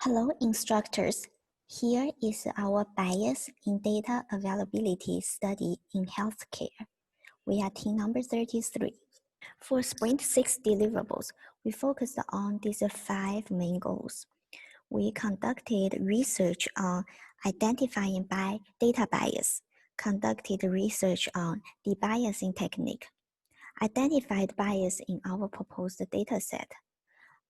Hello, instructors. Here is our bias in data availability study in healthcare. We are team number 33. For Sprint 6 deliverables, we focused on these 5 main goals. We conducted research on identifying data bias, conducted research on debiasing technique, identified bias in our proposed dataset,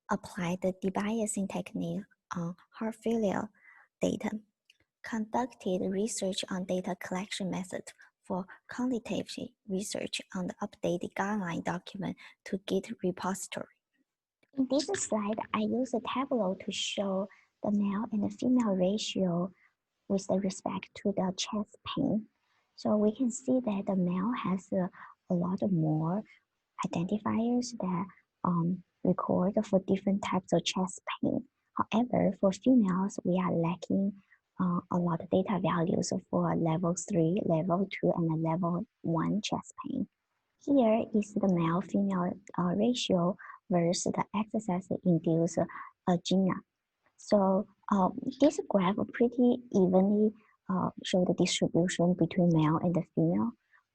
applied the debiasing technique on heart failure data, conducted research on data collection methods for quantitative research on the updated guideline document to Git repository. In this slide, I use a Tableau to show the male and the female ratio with respect to the chest pain. So we can see that the male has a lot more identifiers that record for different types of chest pain. However, for females, we are lacking a lot of data values for level 3, level 2, and level 1 chest pain. Here is the male-female ratio versus the exercise-induced angina. So this graph pretty evenly show the distribution between male and the female.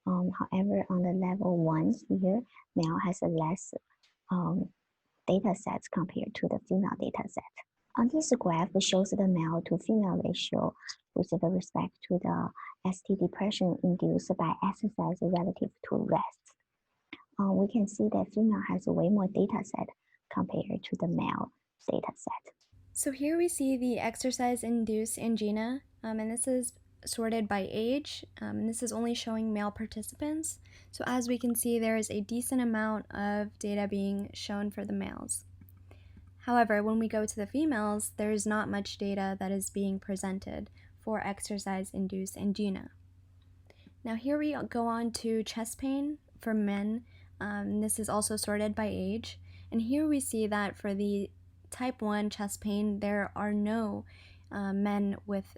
However, on the level 1 here, male has a less data sets compared to the female data set. On this graph, it shows the male to female ratio with respect to the ST depression induced by exercise relative to rest. We can see that female has way more data set compared to the male data set. So here we see the exercise-induced angina, and this is sorted by age, and this is only showing male participants. So as we can see, there is a decent amount of data being shown for the males. However, when we go to the females, there is not much data that is being presented for exercise-induced angina. Now here we go on to chest pain for men. This is also sorted by age. And here we see that for the type 1 chest pain, there are no men with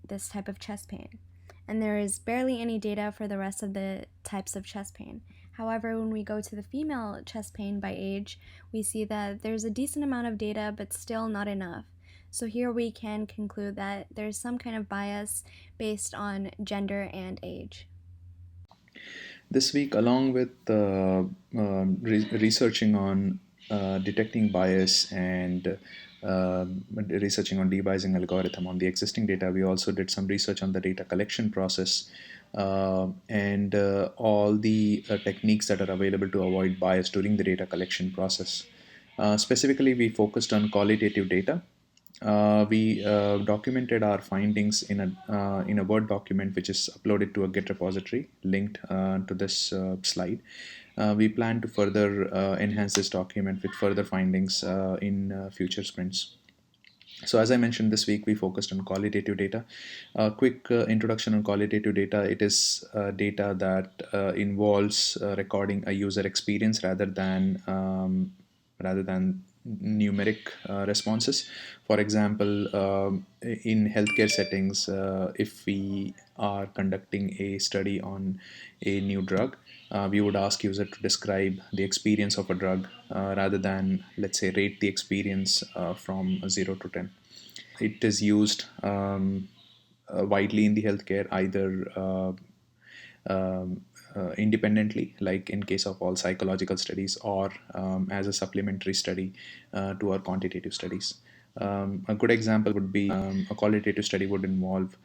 this type of chest pain. And there is barely any data for the rest of the types of chest pain. However, when we go to the female chest pain by age, we see that there's a decent amount of data, but still not enough. So here we can conclude that there's some kind of bias based on gender and age. This week, along with researching on detecting bias and researching on debiasing algorithm on the existing data, we also did some research on the data collection process and all the techniques that are available to avoid bias during the data collection process. Specifically, we focused on qualitative data. We documented our findings in a Word document, which is uploaded to a Git repository linked to this slide. We plan to further enhance this document with further findings in future sprints. So as I mentioned, this week we focused on qualitative data. A quick introduction on qualitative data. It is data that involves recording a user experience rather than numeric responses. For example, in healthcare settings, if we are conducting a study on a new drug, we would ask user to describe the experience of a drug rather than, let's say, rate the experience from 0 to 10. It is used widely in the healthcare, either independently, like in case of all psychological studies, or as a supplementary study to our quantitative studies. A good example would be a qualitative study would involve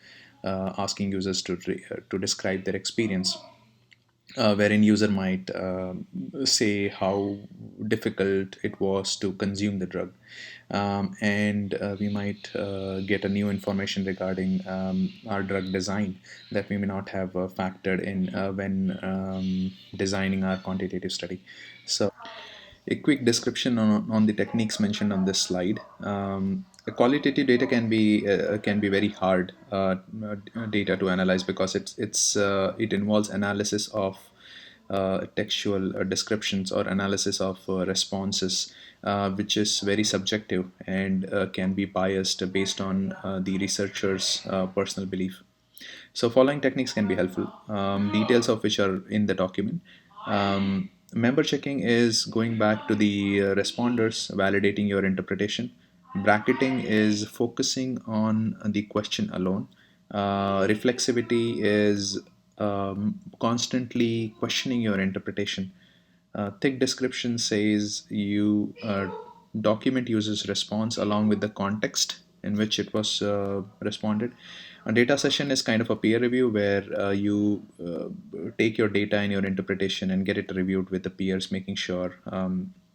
asking users to describe their experience, wherein user might say how difficult it was to consume the drug, and we might get a new information regarding our drug design that we may not have factored in when designing our quantitative study. So a quick description on the techniques mentioned on this slide. Qualitative data can be very hard data to analyze because it involves analysis of textual descriptions or analysis of responses, which is very subjective and can be biased based on the researcher's personal belief. So following techniques can be helpful, details of which are in the document. Member checking is going back to the responders, validating your interpretation. Bracketing is focusing on the question alone. Reflexivity is constantly questioning your interpretation. Thick description says you document user's response along with the context in which it was responded. A data session is kind of a peer review where you take your data and your interpretation and get it reviewed with the peers, making sure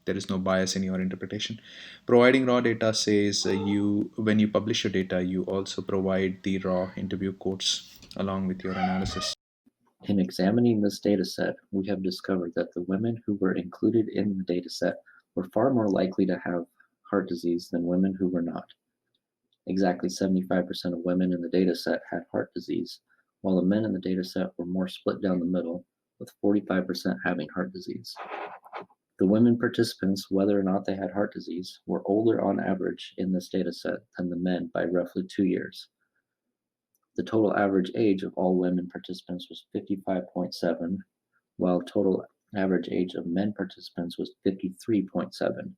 there is no bias in your interpretation. Providing raw data says you when you publish your data, you also provide the raw interview quotes along with your analysis. In examining this dataset, we have discovered that the women who were included in the dataset were far more likely to have heart disease than women who were not. Exactly 75% of women in the dataset had heart disease, while the men in the dataset were more split down the middle, with 45% having heart disease. The women participants, whether or not they had heart disease, were older on average in this dataset than the men by roughly 2 years. The total average age of all women participants was 55.7, while total average age of men participants was 53.7.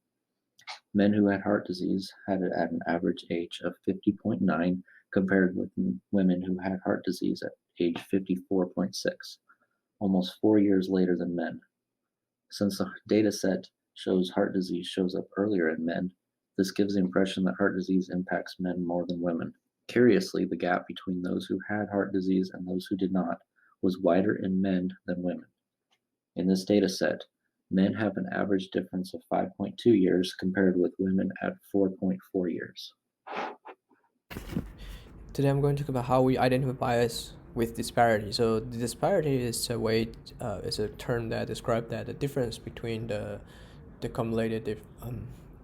Men who had heart disease had it at an average age of 50.9, compared with women who had heart disease at age 54.6, almost 4 years later than men. Since the data set shows heart disease shows up earlier in men, this gives the impression that heart disease impacts men more than women. Curiously, the gap between those who had heart disease and those who did not was wider in men than women. In this data set, men have an average difference of 5.2 years compared with women at 4.4 years. Today I'm going to talk about how we identify bias with disparity. So the disparity is a way, is a term that describes that the difference between the cumulative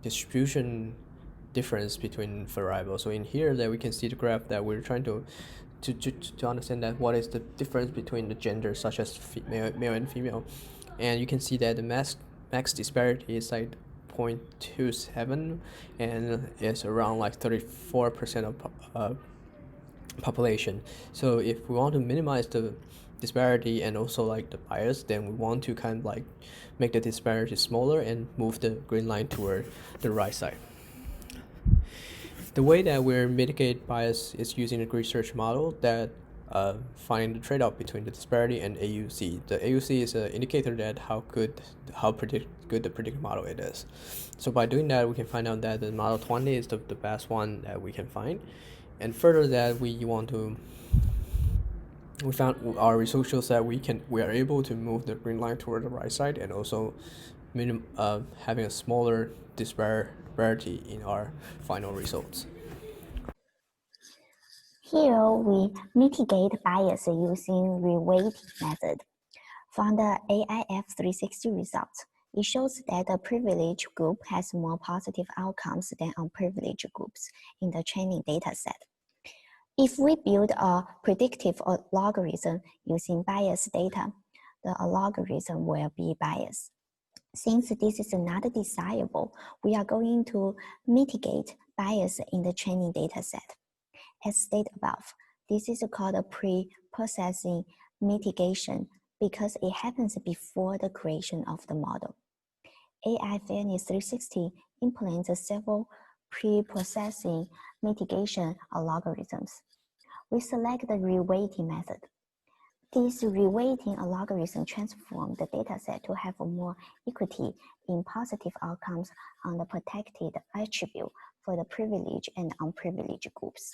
distribution difference between variables. So in here that we can see the graph that we're trying to understand that what is the difference between the genders such as male and female, and you can see that the max disparity is like 0.27 and it's around like 34% of population. So if we want to minimize the disparity and also like the bias, then we want to kind of like make the disparity smaller and move the green line toward the right side. The way that we mitigate bias is using a research model that find the trade-off between the disparity and AUC. The AUC is an indicator that how good the predictive model it is. So by doing that, we can find out that the model 20 is the best one that we can find. And further that we found our research shows that we are able to move the green line toward the right side and also having a smaller disparity in our final results. Here we mitigate bias using reweighting method. From the AIF 360 results, it shows that the privileged group has more positive outcomes than unprivileged groups in the training dataset. If we build a predictive algorithm using biased data, the algorithm will be biased. Since this is not desirable, we are going to mitigate bias in the training dataset. As stated above, this is called a pre-processing mitigation because it happens before the creation of the model. AI Fairness 360 implements several pre-processing mitigation algorithms. We select the reweighting method. This reweighting algorithm transforms the dataset to have more equity in positive outcomes on the protected attribute for the privileged and unprivileged groups.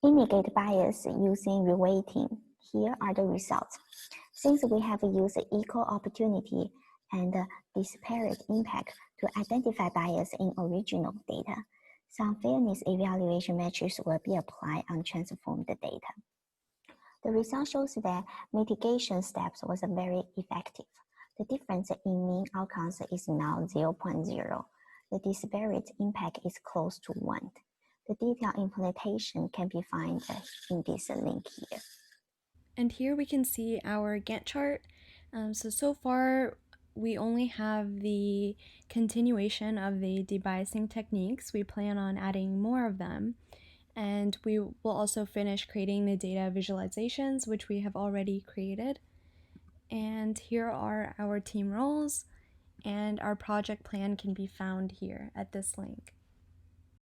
Mitigate bias using reweighting. Here are the results. Since we have used equal opportunity and disparate impact to identify bias in original data, some fairness evaluation metrics will be applied on transformed data. The result shows that mitigation steps was very effective. The difference in mean outcomes is now 0.0. The disparate impact is close to 1. The detailed implementation can be found in this link here. And here we can see our Gantt chart. So far, we only have the continuation of the debiasing techniques. We plan on adding more of them. And we will also finish creating the data visualizations, which we have already created. And here are our team roles, and our project plan can be found here at this link.